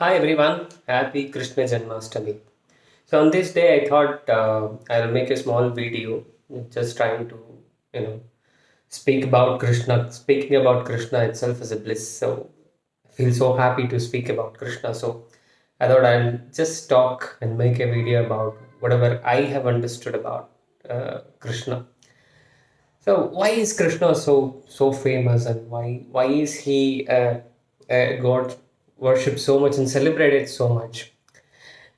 Hi everyone, happy Krishna Janmashtami. So on this day, I thought I'll make a small video, just trying to, you know, speak about Krishna. Speaking about Krishna itself is a bliss. So I feel so happy to speak about Krishna. So I thought I'll just talk and make a video about whatever I have understood about Krishna. So why is Krishna so famous, and why is he a God worshipped so much and celebrated so much?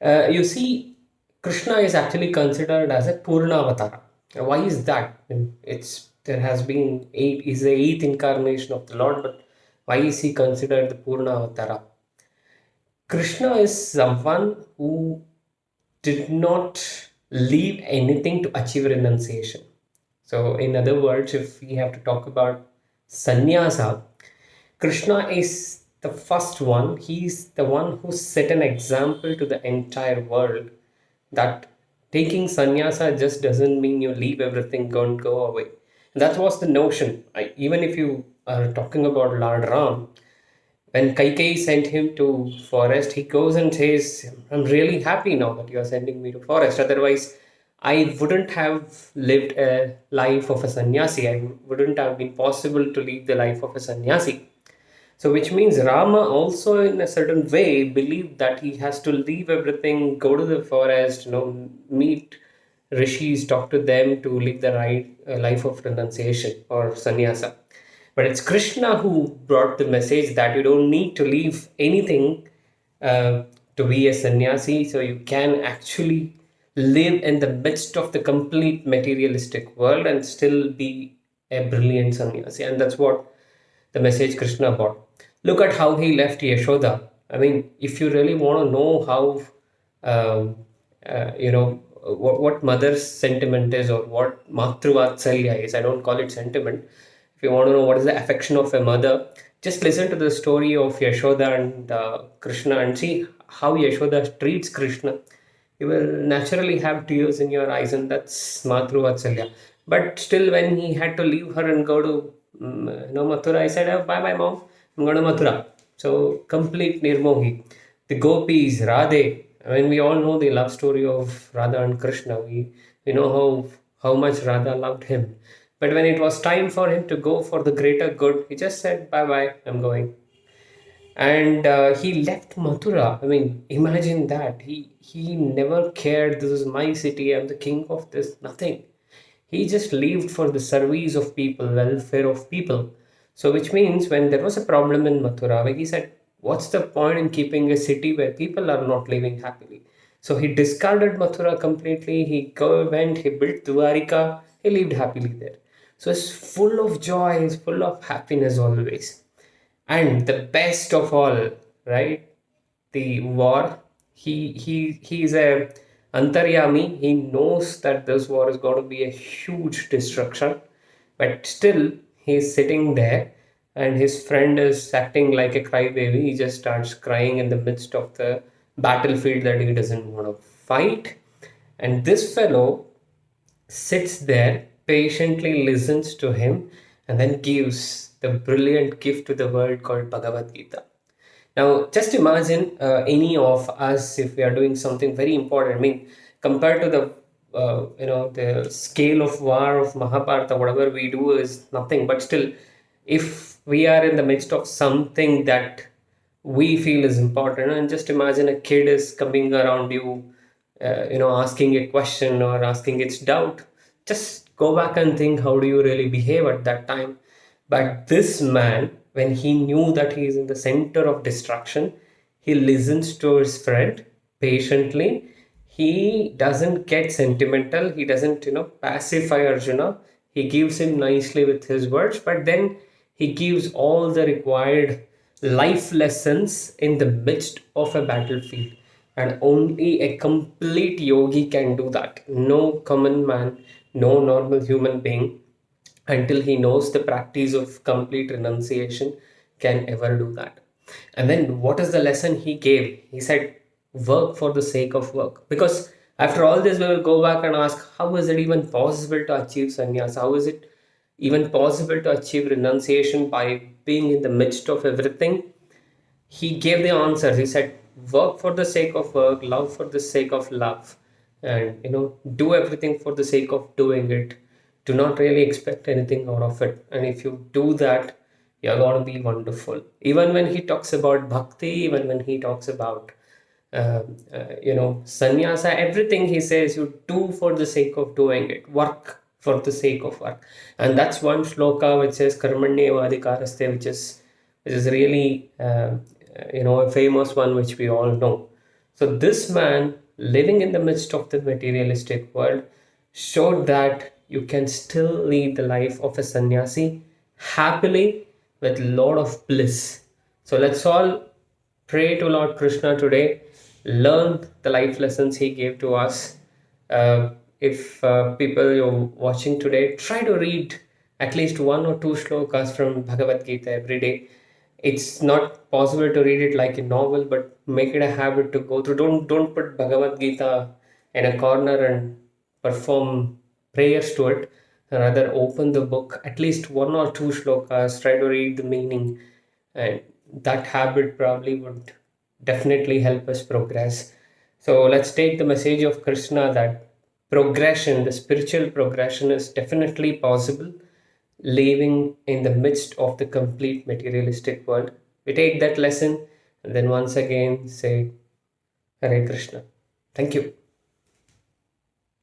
You see, Krishna is actually considered as a Purna Avatara. Why is that? It's there has been eight is the eighth incarnation of the Lord, but why is he considered the Purna Avatara? Krishna is someone who did not leave anything to achieve renunciation. So, in other words, if we have to talk about sannyasa, Krishna is the first one. He's the one who set an example to the entire world that taking sannyasa just doesn't mean you leave everything, go away. That was the notion. Even if you are talking about Lord Ram, when Kaikei sent him to forest, he goes and says, I'm really happy now that you are sending me to forest. Otherwise, I wouldn't have lived a life of a sannyasi. I wouldn't have been possible to live the life of a sannyasi. So, which means Rama also, in a certain way, believed that he has to leave everything, go to the forest, meet rishis, talk to them to live the right life of renunciation or sannyasa. But it's Krishna who brought the message that you don't need to leave anything uh, to be a sannyasi, so you can actually live in the midst of the complete materialistic world and still be a brilliant sannyasi. And that's what the message Krishna brought. Look at how he left Yashoda. I mean, if you really want to know how, um, what mother's sentiment is or what Matruvatsalya is, I don't call it sentiment. If you want to know what is the affection of a mother, just listen to the story of Yashoda and Krishna and see how Yashoda treats Krishna. You will naturally have tears in your eyes, and that's Matruvatsalya. But still, when he had to leave her and go to Mathura, I said, oh, bye bye, mom. I'm going to Mathura. So, complete Nirmohi. The gopis, Radhe. I mean, we all know the love story of Radha and Krishna. We know how much Radha loved him. But when it was time for him to go for the greater good, he just said, bye bye, I'm going. And he left Mathura. I mean, imagine that. He never cared. This is my city. I'm the king of this. Nothing. He just lived for the service of people, welfare of people. So, which means when there was a problem in Mathura, he said, "What's the point in keeping a city where people are not living happily?" So he discarded Mathura completely. Went. He built Dwarika. He lived happily there. So it's full of joy. It's full of happiness always. And the best of all, right? The war. He's a antaryami. He knows that this war is going to be a huge destruction, but still he's sitting there, and his friend is acting like a crybaby. He just starts crying in the midst of the battlefield that he doesn't want to fight. And this fellow sits there, patiently listens to him, and then gives the brilliant gift to the world called Bhagavad Gita. Now, just imagine any of us if we are doing something very important. I mean, compared to the scale of war of Mahabharata, whatever we do is nothing. But still, if we are in the midst of something that we feel is important, and just imagine a kid is coming around you, asking a question or asking its doubt. Just go back and think, how do you really behave at that time? But this man, when he knew that he is in the center of destruction, he listens to his friend patiently. He doesn't get sentimental. He doesn't, pacify Arjuna. He gives him nicely with his words, but then he gives all the required life lessons in the midst of a battlefield. And only a complete yogi can do that. No common man, no normal human being, until he knows the practice of complete renunciation, can ever do that. And then what is the lesson he gave? He said, work for the sake of work. Because after all this, we will go back and ask, how is it even possible to achieve sannyas? How is it even possible to achieve renunciation by being in the midst of everything? He gave the answers. He said, work for the sake of work, love for the sake of love, and do everything for the sake of doing it. Do not really expect anything out of it. And if you do that, you're going to be wonderful. Even when he talks about bhakti, even when he talks about sannyasa, everything he says you do for the sake of doing it, work for the sake of work. And that's one shloka which says karmanyeva adhikaraste, which is really a famous one which we all know. So this man living in the midst of the materialistic world showed that you can still lead the life of a sannyasi happily with a lot of bliss. So let's all pray to Lord Krishna today, learn the life lessons he gave to us. If people you're watching today, try to read at least one or two shlokas from Bhagavad Gita every day. It's not possible to read it like a novel, but make it a habit to go through. Don't put Bhagavad Gita in a corner and perform prayers to it. Rather, open the book, at least one or two shlokas, try to read the meaning, and that habit probably would definitely help us progress. So let's take the message of Krishna that progression, the spiritual progression, is definitely possible living in the midst of the complete materialistic world. We take that lesson and then once again say Hare Krishna. Thank you.